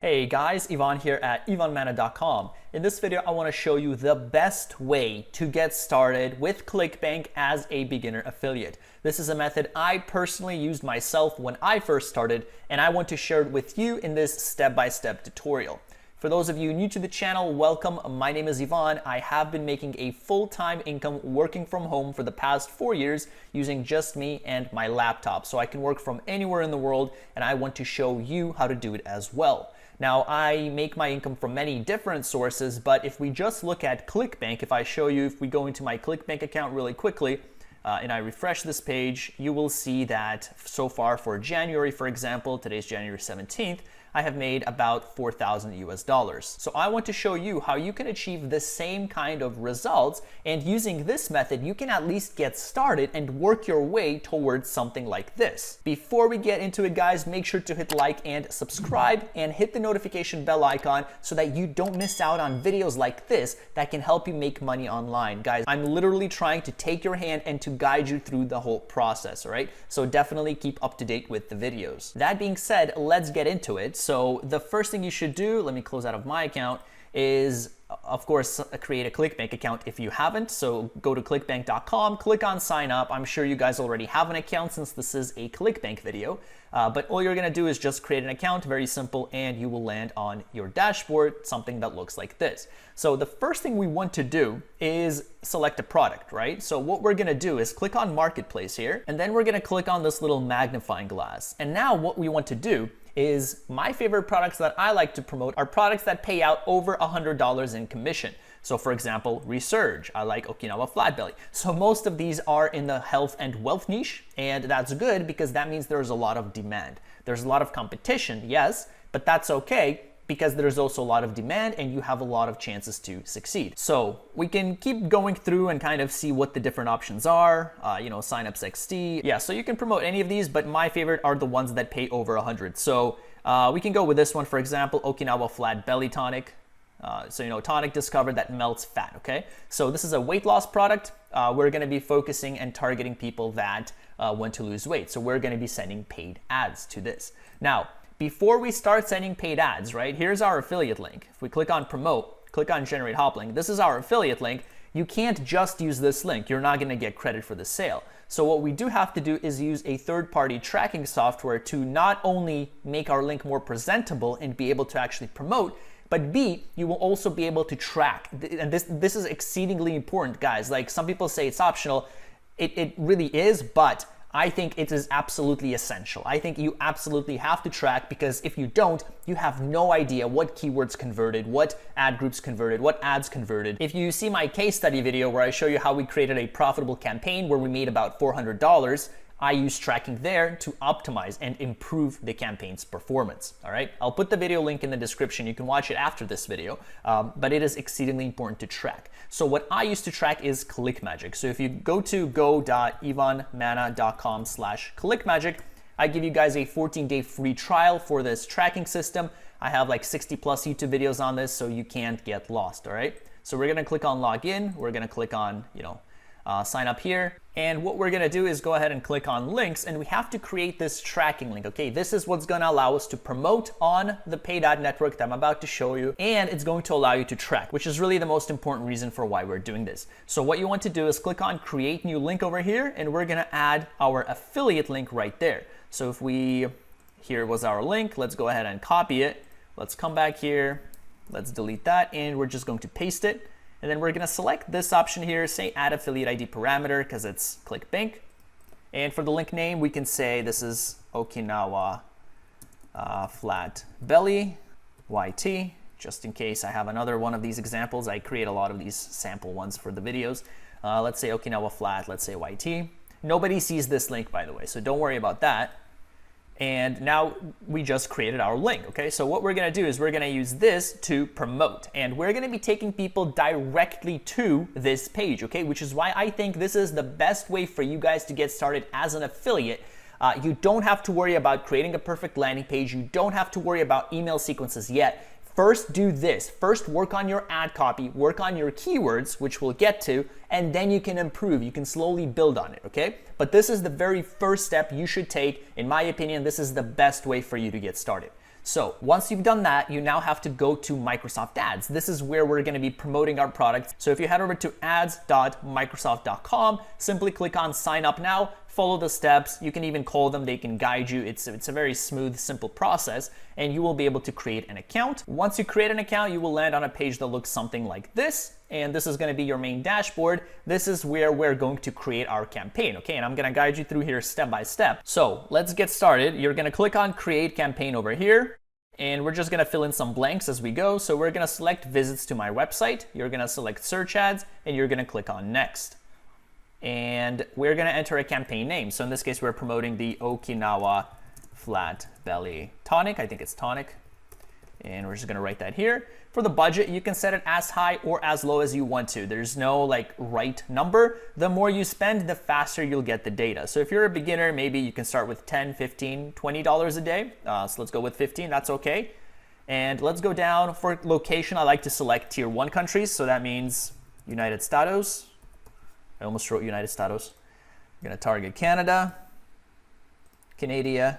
Hey guys, Ivan here at ivanmana.com. In this video, I want to show you the best way to get started with ClickBank as a beginner affiliate. This is a method I personally used myself when I first started, and I want to share it with you in this step-by-step tutorial. For those of you new to the channel, welcome. My name is Ivan. I have been making a full-time income working from home for the past 4 years using just me and my laptop. So I can work from anywhere in the world, and I want to show you how to do it as well. Now, I make my income from many different sources, but if we just look at ClickBank, if we go into my ClickBank account really quickly, and I refresh this page, you will see that so far for January, for example, today's January 17th, I have made about $4,000 US. So I want to show you how you can achieve the same kind of results, and using this method, you can at least get started and work your way towards something like this. Before we get into it, guys, make sure to hit like and subscribe and hit the notification bell icon so that you don't miss out on videos like this that can help you make money online. Guys, I'm literally trying to take your hand and to guide you through the whole process, all right? So definitely keep up to date with the videos. That being said, let's get into it. So the first thing you should do, let me close out of my account, is of course create a ClickBank account if you haven't. So go to clickbank.com, click on sign up. I'm sure you guys already have an account since this is a ClickBank video, but all you're gonna do is just create an account, very simple, and you will land on your dashboard, something that looks like this. So the first thing we want to do is select a product, right? So what we're gonna do is click on Marketplace here, and then we're gonna click on this little magnifying glass. And now what we want to do is my favorite products that I like to promote are products that pay out over $100 in commission. So for example, Resurge, I like Okinawa Flat Belly. So most of these are in the health and wealth niche, and that's good because that means there's a lot of demand. There's a lot of competition, yes, but that's okay because there's also a lot of demand and you have a lot of chances to succeed. So we can keep going through and kind of see what the different options are, Signups XD. Yeah, so you can promote any of these, but my favorite are the ones that pay over 100. So we can go with this one, for example, Okinawa Flat Belly Tonic. Tonic discovered that melts fat, okay? So this is a weight loss product. We're gonna be focusing and targeting people that want to lose weight. So we're gonna be sending paid ads to this. Now, before we start sending paid ads, right, here's our affiliate link. If we click on promote, click on generate hop link, this is our affiliate link. You can't just use this link. You're not gonna get credit for the sale. So what we do have to do is use a third-party tracking software to not only make our link more presentable and be able to actually promote, but B, you will also be able to track. And this is exceedingly important, guys. Like some people say it's optional. It really is, but I think it is absolutely essential. I think you absolutely have to track because if you don't, you have no idea what keywords converted, what ad groups converted, what ads converted. If you see my case study video where I show you how we created a profitable campaign where we made about $400, I use tracking there to optimize and improve the campaign's performance, all right? I'll put the video link in the description. You can watch it after this video, but it is exceedingly important to track. So what I use to track is ClickMagick. So if you go to go.ivanmana.com/ClickMagick, I give you guys a 14-day free trial for this tracking system. I have like 60 plus YouTube videos on this, so you can't get lost, all right? So we're gonna click on login. We're gonna click on, sign up here. And what we're gonna do is go ahead and click on links, and we have to create this tracking link, okay? This is what's gonna allow us to promote on the paid ad network that I'm about to show you, and it's going to allow you to track, which is really the most important reason for why we're doing this. So what you want to do is click on create new link over here, and we're gonna add our affiliate link right there. So here was our link, let's go ahead and copy it. Let's come back here, let's delete that, and we're just going to paste it. And then we're gonna select this option here, say add affiliate ID parameter because it's ClickBank. And for the link name, we can say this is Okinawa Flat Belly YT, just in case I have another one of these examples. I create a lot of these sample ones for the videos. Let's say Okinawa Flat, let's say YT. Nobody sees this link, by the way, so don't worry about that. And now we just created our link, okay? So what we're gonna do is we're gonna use this to promote, and we're gonna be taking people directly to this page, okay? Which is why I think this is the best way for you guys to get started as an affiliate. You don't have to worry about creating a perfect landing page. You don't have to worry about email sequences yet. First do this. First work on your ad copy, work on your keywords, which we'll get to, and then you can improve. You can slowly build on it, okay? But this is the very first step you should take. In my opinion, this is the best way for you to get started. So once you've done that, you now have to go to Microsoft Ads. This is where we're going to be promoting our products. So if you head over to ads.microsoft.com, simply click on sign up now, follow the steps. You can even call them, they can guide you. It's a very smooth, simple process, and you will be able to create an account. Once you create an account, you will land on a page that looks something like this. And this is going to be your main dashboard. This is where we're going to create our campaign, okay? And I'm going to guide you through here step by step. So let's get started. You're going to click on create campaign over here, and we're just going to fill in some blanks as we go. So we're going to select visits to my website. You're going to select search ads, and you're going to click on next. And we're going to enter a campaign name. So in this case, we're promoting the Okinawa Flat Belly Tonic. I think it's tonic. And we're just going to write that here. For the budget, you can set it as high or as low as you want to. There's no like right number. The more you spend, the faster you'll get the data. So if you're a beginner, maybe you can start with $10, $15, $20 a day. So let's go with 15, that's okay. And let's go down for location. I like to select tier 1 countries. So that means United States. I almost wrote United States. I'm going to target Canada, Canada,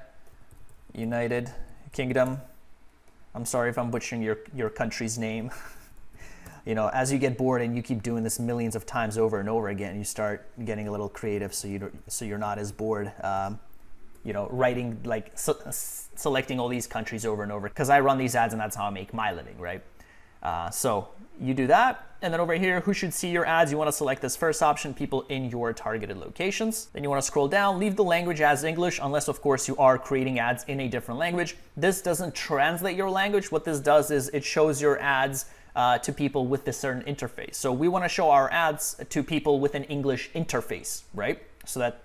United Kingdom. I'm sorry if I'm butchering your country's name. You know, as you get bored and you keep doing this millions of times over and over again, you start getting a little creative so you're not as bored. You know, writing like selecting all these countries over and over, because I run these ads and that's how I make my living, right? So you do that. And then over here, who should see your ads? You want to select this first option, people in your targeted locations. Then you want to scroll down, leave the language as English, unless of course you are creating ads in a different language. This doesn't translate your language. What this does is it shows your ads to people with a certain interface. So we want to show our ads to people with an English interface, right? So that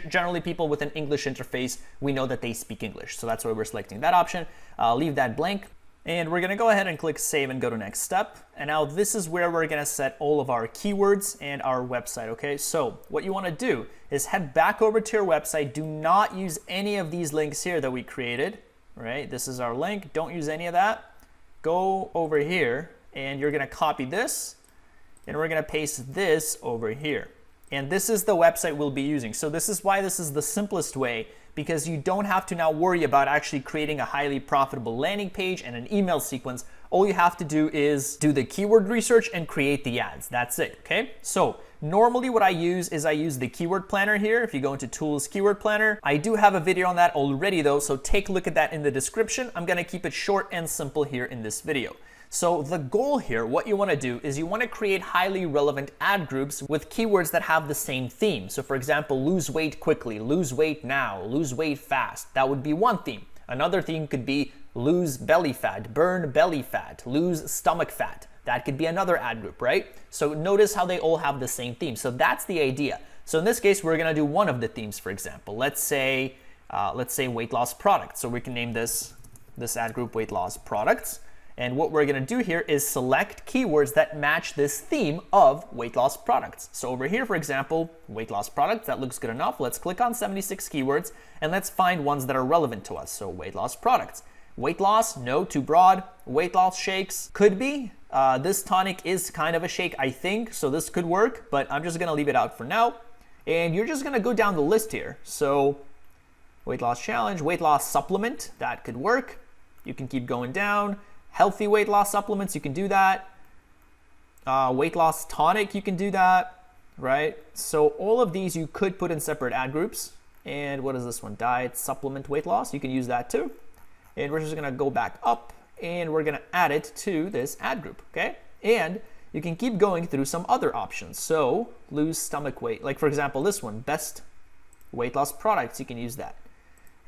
generally people with an English interface, we know that they speak English. So that's why we're selecting that option. Leave that blank. And we're going to go ahead and click save and go to next step. And now this is where we're going to set all of our keywords and our website, okay? So what you want to do is head back over to your website. Do not use any of these links here that we created, right? This is our link. Don't use any of that. Go over here and you're going to copy this and we're going to paste this over here. And this is the website we'll be using. So this is why this is the simplest way, because you don't have to now worry about actually creating a highly profitable landing page and an email sequence. All you have to do is do the keyword research and create the ads. That's it, okay? So normally what I use is I use the keyword planner here. If you go into tools, keyword planner, I do have a video on that already though, so take a look at that in the description. I'm gonna keep it short and simple here in this video. So the goal here, what you want to do is you want to create highly relevant ad groups with keywords that have the same theme. So for example, lose weight quickly, lose weight now, lose weight fast. That would be one theme. Another theme could be lose belly fat, burn belly fat, lose stomach fat. That could be another ad group, right? So notice how they all have the same theme. So that's the idea. So in this case, we're going to do one of the themes, for example. Let's say weight loss products. So we can name this ad group weight loss products. And what we're going to do here is select keywords that match this theme of weight loss products. So over here, for example, weight loss products, that looks good enough. Let's click on 76 keywords and let's find ones that are relevant to us. So weight loss products. Weight loss, no, too broad. Weight loss shakes, could be. This tonic is kind of a shake, I think, so this could work, but I'm just going to leave it out for now. And you're just going to go down the list here. So weight loss challenge, weight loss supplement, that could work. You can keep going down. Healthy weight loss supplements, you can do that. Weight loss tonic, you can do that, right? So all of these you could put in separate ad groups. And what is this one? Diet, supplement, weight loss, you can use that too. And we're just gonna go back up and we're gonna add it to this ad group, okay? And you can keep going through some other options. So lose stomach weight, like for example, this one, best weight loss products, you can use that.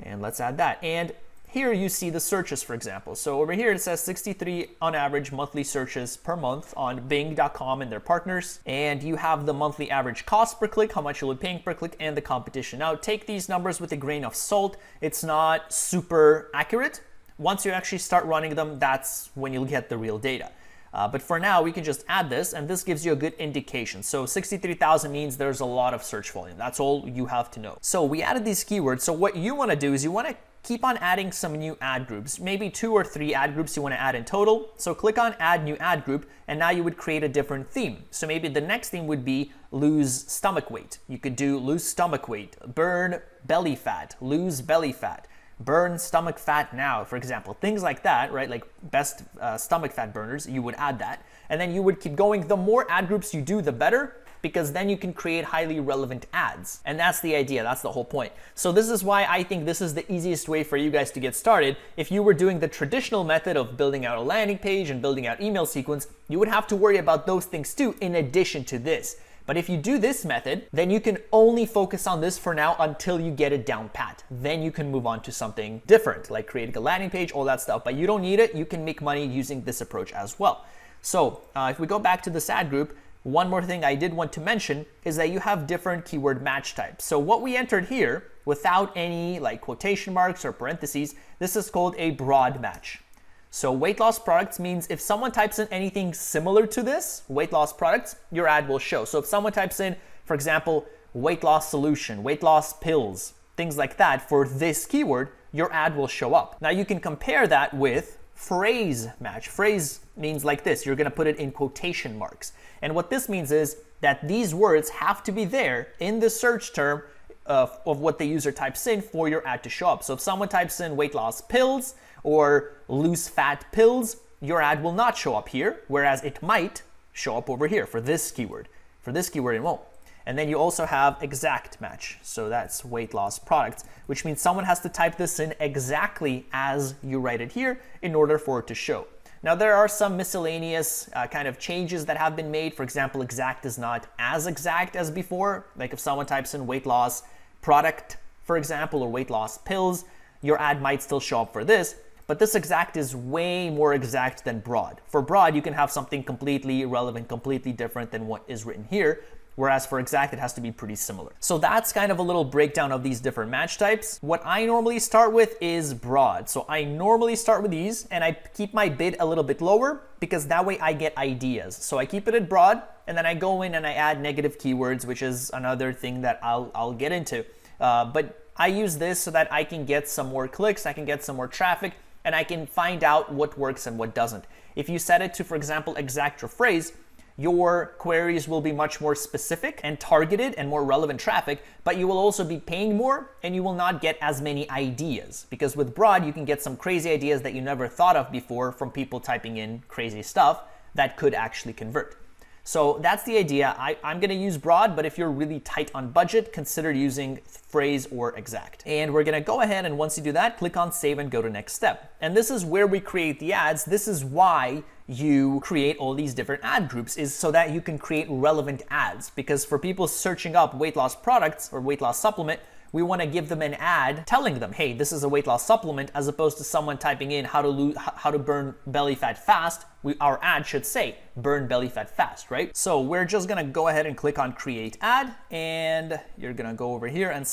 And let's add that. And here you see the searches, for example. So over here it says 63 on average monthly searches per month on Bing.com and their partners. And you have the monthly average cost per click, how much you'll be paying per click, and the competition. Now take these numbers with a grain of salt. It's not super accurate. Once you actually start running them, that's when you'll get the real data. But for now, we can just add this, and this gives you a good indication. So 63,000 means there's a lot of search volume. That's all you have to know. So we added these keywords. So what you want to do is you want to keep on adding some new ad groups, maybe 2 or 3 ad groups you want to add in total. So click on add new ad group, and now you would create a different theme. So maybe the next theme would be lose stomach weight. You could do lose stomach weight, burn belly fat, lose belly fat, burn stomach fat now, for example, things like that, right? Like best stomach fat burners, you would add that. And then you would keep going. The more ad groups you do, the better, because then you can create highly relevant ads. And that's the idea, that's the whole point. So this is why I think this is the easiest way for you guys to get started. If you were doing the traditional method of building out a landing page and building out email sequence, you would have to worry about those things too, in addition to this. But if you do this method, then you can only focus on this for now until you get it down pat. Then you can move on to something different, like creating a landing page, all that stuff. But you don't need it. You can make money using this approach as well. So if we go back to this ad group, one more thing I did want to mention is that you have different keyword match types. So what we entered here, without any like quotation marks or parentheses, this is called a broad match. So weight loss products means if someone types in anything similar to this, weight loss products, your ad will show. So if someone types in, for example, weight loss solution, weight loss pills, things like that for this keyword, your ad will show up. Now you can compare that with phrase match. Phrase means like this, you're gonna put it in quotation marks. And what this means is that these words have to be there in the search term of what the user types in for your ad to show up. So if someone types in weight loss pills or loose fat pills, your ad will not show up here, whereas it might show up over here for this keyword. For this keyword, it won't. And then you also have exact match. So that's weight loss products, which means someone has to type this in exactly as you write it here in order for it to show. Now there are some miscellaneous kind of changes that have been made. For example, exact is not as exact as before. Like if someone types in weight loss product, for example, or weight loss pills, your ad might still show up for this. But this exact is way more exact than broad. For broad, you can have something completely irrelevant, completely different than what is written here. Whereas for exact, it has to be pretty similar. So that's kind of a little breakdown of these different match types. What I normally start with is broad. So I normally start with these and I keep my bid a little bit lower because that way I get ideas. So I keep it at broad and then I go in and I add negative keywords, which is another thing that I'll get into. But I use this so that I can get some more clicks, I can get some more traffic, and I can find out what works and what doesn't. If you set it to, for example, exact or phrase, your queries will be much more specific and targeted and more relevant traffic, but you will also be paying more and you will not get as many ideas. Because with broad, you can get some crazy ideas that you never thought of before from people typing in crazy stuff that could actually convert. So that's the idea. I'm gonna use broad, but if you're really tight on budget, consider using phrase or exact. And we're gonna go ahead and once you do that, click on save and go to next step. And this is where we create the ads. This is why you create all these different ad groups, is so that you can create relevant ads. Because for people searching up weight loss products or weight loss supplement, we want to give them an ad telling them, hey, this is a weight loss supplement, as opposed to someone typing in how to burn belly fat fast. Our ad should say burn belly fat fast, right? So we're just gonna go ahead and click on create ad, and you're gonna go over here and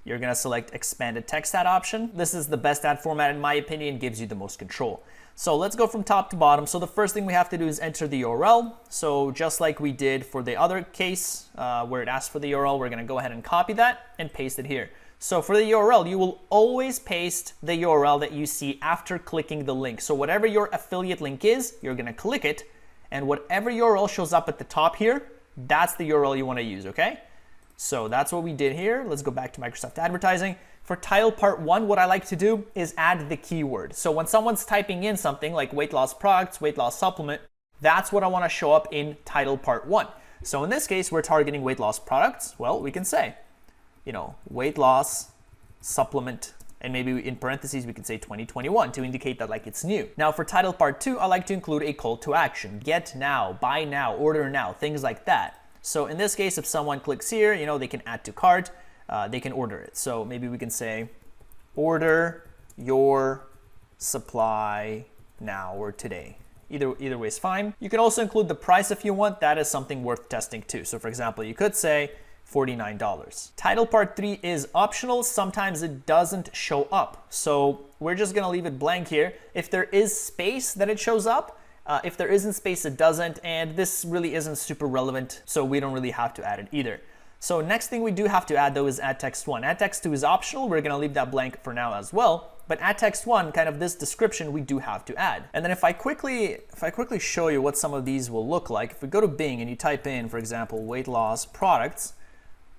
you're gonna select expanded text ad option. This is the best ad format in my opinion, gives you the most control. So let's go from top to bottom. So the first thing we have to do is enter the URL. So just like we did for the other case where it asked for the URL, we're gonna go ahead and copy that and paste it here. So for the URL, you will always paste the URL that you see after clicking the link. So whatever your affiliate link is, you're gonna click it, and whatever URL shows up at the top here, that's the URL you wanna use, okay? So that's what we did here. Let's go back to Microsoft Advertising. For title part 1, what I like to do is add the keyword. So when someone's typing in something like weight loss products, weight loss supplement, that's what I want to show up in title part 1. So in this case, we're targeting weight loss products. Well, we can say, weight loss supplement, and maybe in parentheses, we can say 2021 to indicate that like it's new. Now for title part 2, I like to include a call to action. Get now, buy now, order now, things like that. So in this case, if someone clicks here, they can add to cart. They can order it. So maybe we can say, order your supply now or today. Either way is fine. You can also include the price if you want. That is something worth testing too. So for example, you could say $49. Title part 3 is optional. Sometimes it doesn't show up. So we're just gonna leave it blank here. If there is space, then it shows up. If there isn't space, it doesn't. And this really isn't super relevant, so we don't really have to add it either. So next thing we do have to add though is add text 1. Add text 2 is optional. We're gonna leave that blank for now as well. But add text 1, kind of this description, we do have to add. And then if I quickly show you what some of these will look like, if we go to Bing and you type in, for example, weight loss products,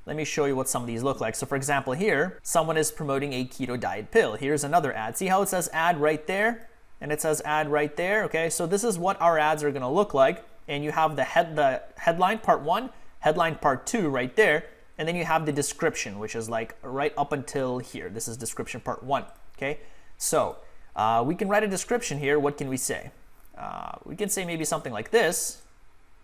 let me show you what some of these look like. So for example here, someone is promoting a keto diet pill. Here's another ad. See how it says ad right there? And it says ad right there, okay? So this is what our ads are gonna look like. And you have the headline part 1, headline part 2 right there. And then you have the description, which is like right up until here. This is description part 1, okay? So we can write a description here. What can we say? We can say maybe something like this.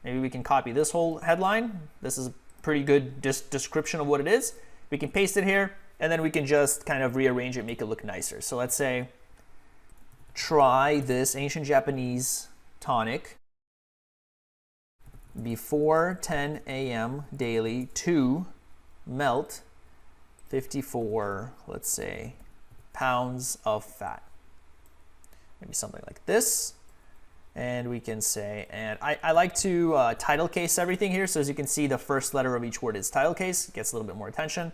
Maybe we can copy this whole headline. This is a pretty good description of what it is. We can paste it here, and then we can just kind of rearrange it, make it look nicer. So let's say, try this ancient Japanese tonic before 10 a.m. daily to melt 54, let's say, pounds of fat. Maybe something like this. And we can say, and I like to title case everything here. So as you can see, the first letter of each word is title case. It gets a little bit more attention.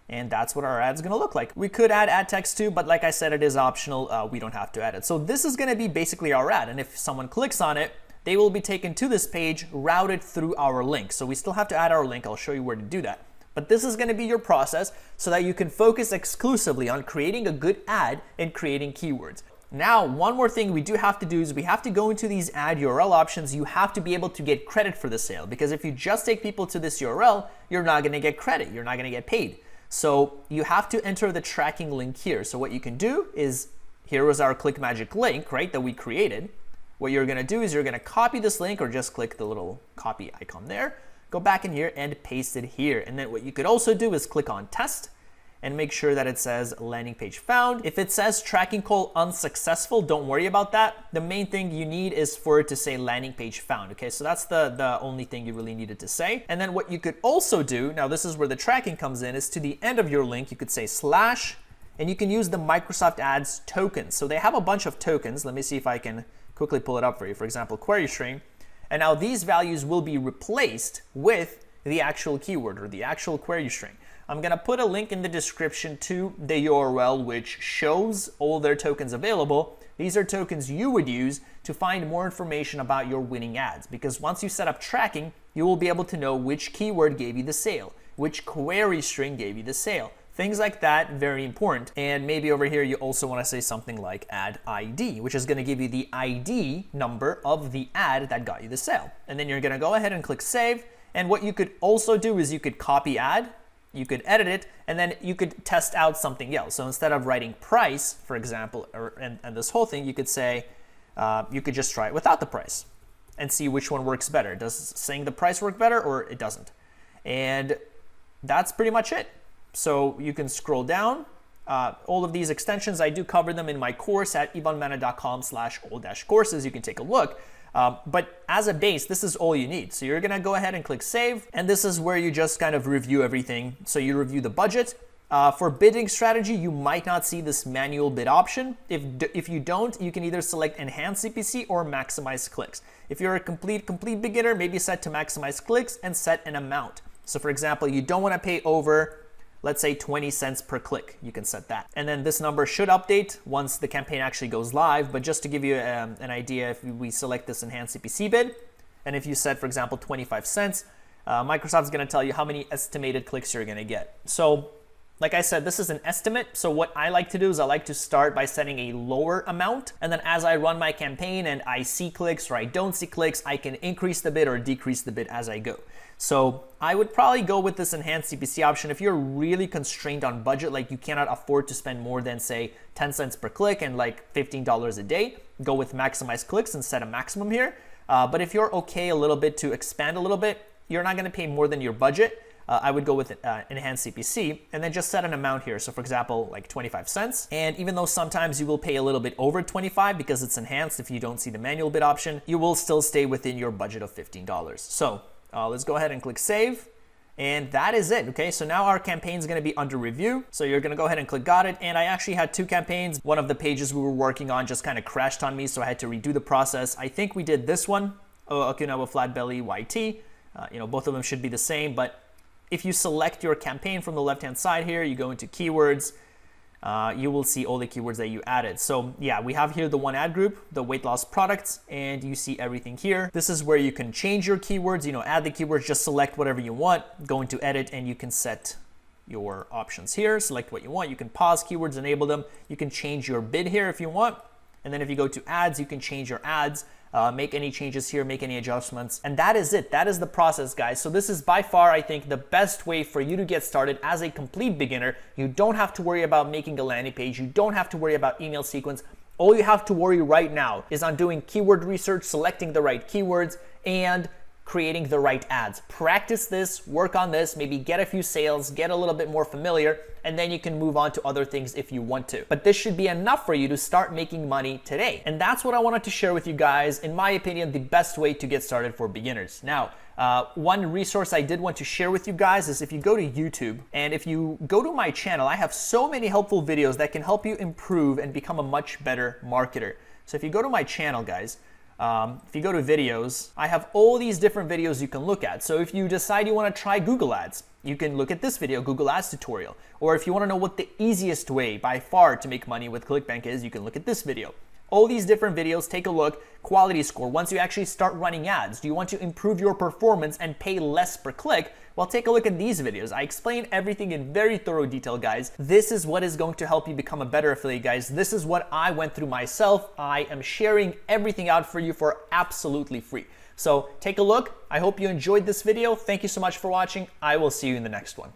And that's what our ad's gonna look like. We could add ad text too, but like I said, it is optional. We don't have to add it. So this is gonna be basically our ad. And if someone clicks on it, they will be taken to this page, routed through our link. So we still have to add our link. I'll show you where to do that. But this is gonna be your process so that you can focus exclusively on creating a good ad and creating keywords. Now, one more thing we do have to do is we have to go into these ad URL options. You have to be able to get credit for the sale, because if you just take people to this URL, you're not gonna get credit, you're not gonna get paid. So you have to enter the tracking link here. So what you can do is, here was our Click Magic link, right, that we created. What you're gonna do is you're gonna copy this link, or just click the little copy icon there, go back in here and paste it here. And then what you could also do is click on test and make sure that it says landing page found. If it says tracking call unsuccessful, don't worry about that. The main thing you need is for it to say landing page found, okay? So that's the only thing you really needed to say. And then what you could also do, now this is where the tracking comes in, is to the end of your link, you could say slash, and you can use the Microsoft Ads tokens. So they have a bunch of tokens. Let me see if I can quickly pull it up for you. For example, query string. And now these values will be replaced with the actual keyword or the actual query string. I'm gonna put a link in the description to the URL which shows all their tokens available. These are tokens you would use to find more information about your winning ads, because once you set up tracking, you will be able to know which keyword gave you the sale, which query string gave you the sale. Things like that, very important. And maybe over here, you also wanna say something like ad ID, which is gonna give you the ID number of the ad that got you the sale. And then you're gonna go ahead and click save. And what you could also do is you could copy ad, you could edit it, and then you could test out something else. So instead of writing price, for example, and this whole thing, you could say, you could just try it without the price and see which one works better. Does saying the price work better, or it doesn't? And that's pretty much it. So you can scroll down. All of these extensions, I do cover them in my course at ivanmana.com/all-courses. You can take a look. But as a base, this is all you need. So you're gonna go ahead and click save. And this is where you just kind of review everything. So you review the budget. For bidding strategy, you might not see this manual bid option. If you don't, you can either select enhance CPC or maximize clicks. If you're a complete beginner, maybe set to maximize clicks and set an amount. So for example, you don't wanna pay over, let's say 20 cents per click, you can set that. And then this number should update once the campaign actually goes live. But just to give you an idea, if we select this enhanced CPC bid, and if you set, for example, 25 cents, Microsoft's gonna tell you how many estimated clicks you're gonna get. So like I said, this is an estimate. So what I like to do is I like to start by setting a lower amount. And then as I run my campaign and I see clicks or I don't see clicks, I can increase the bid or decrease the bid as I go. So I would probably go with this enhanced CPC option. If you're really constrained on budget, like you cannot afford to spend more than say 10 cents per click and like $15 a day, go with maximize clicks and set a maximum here. But if you're okay a little bit to expand a little bit, you're not gonna pay more than your budget. I would go with enhanced CPC and then just set an amount here. So for example, like 25 cents. And even though sometimes you will pay a little bit over 25 because it's enhanced, if you don't see the manual bid option, you will still stay within your budget of $15. So let's go ahead and click save. And that is it, okay? So now our campaign is gonna be under review. So you're gonna go ahead and click got it. And I actually had two campaigns. One of the pages we were working on just kind of crashed on me, so I had to redo the process. I think we did this one, Okinawa Flat Belly YT. Both of them should be the same, but if you select your campaign from the left-hand side here, you go into keywords, you will see all the keywords that you added. So yeah, we have here the one ad group, the weight loss products, and you see everything here. This is where you can change your keywords, add the keywords, just select whatever you want, go into edit, and you can set your options here, select what you want. You can pause keywords, enable them. You can change your bid here if you want. And then if you go to ads, you can change your ads, make any changes here, make any adjustments. And that is it. That is the process, guys. So this is by far, I think, the best way for you to get started as a complete beginner. You don't have to worry about making a landing page. You don't have to worry about email sequence. All you have to worry right now is on doing keyword research, selecting the right keywords, and creating the right ads. Practice this, work on this, maybe get a few sales, get a little bit more familiar, and then you can move on to other things if you want to. But this should be enough for you to start making money today. And that's what I wanted to share with you guys. In my opinion, the best way to get started for beginners. Now, one resource I did want to share with you guys is if you go to YouTube and if you go to my channel, I have so many helpful videos that can help you improve and become a much better marketer. So if you go to my channel, guys, if you go to videos, I have all these different videos you can look at. So if you decide you want to try Google Ads, you can look at this video, Google Ads tutorial. Or if you want to know what the easiest way by far to make money with ClickBank is, you can look at this video. All these different videos, take a look, quality score. Once you actually start running ads, do you want to improve your performance and pay less per click? Well, take a look at these videos. I explain everything in very thorough detail, guys. This is what is going to help you become a better affiliate, guys. This is what I went through myself. I am sharing everything out for you for absolutely free. So take a look. I hope you enjoyed this video. Thank you so much for watching. I will see you in the next one.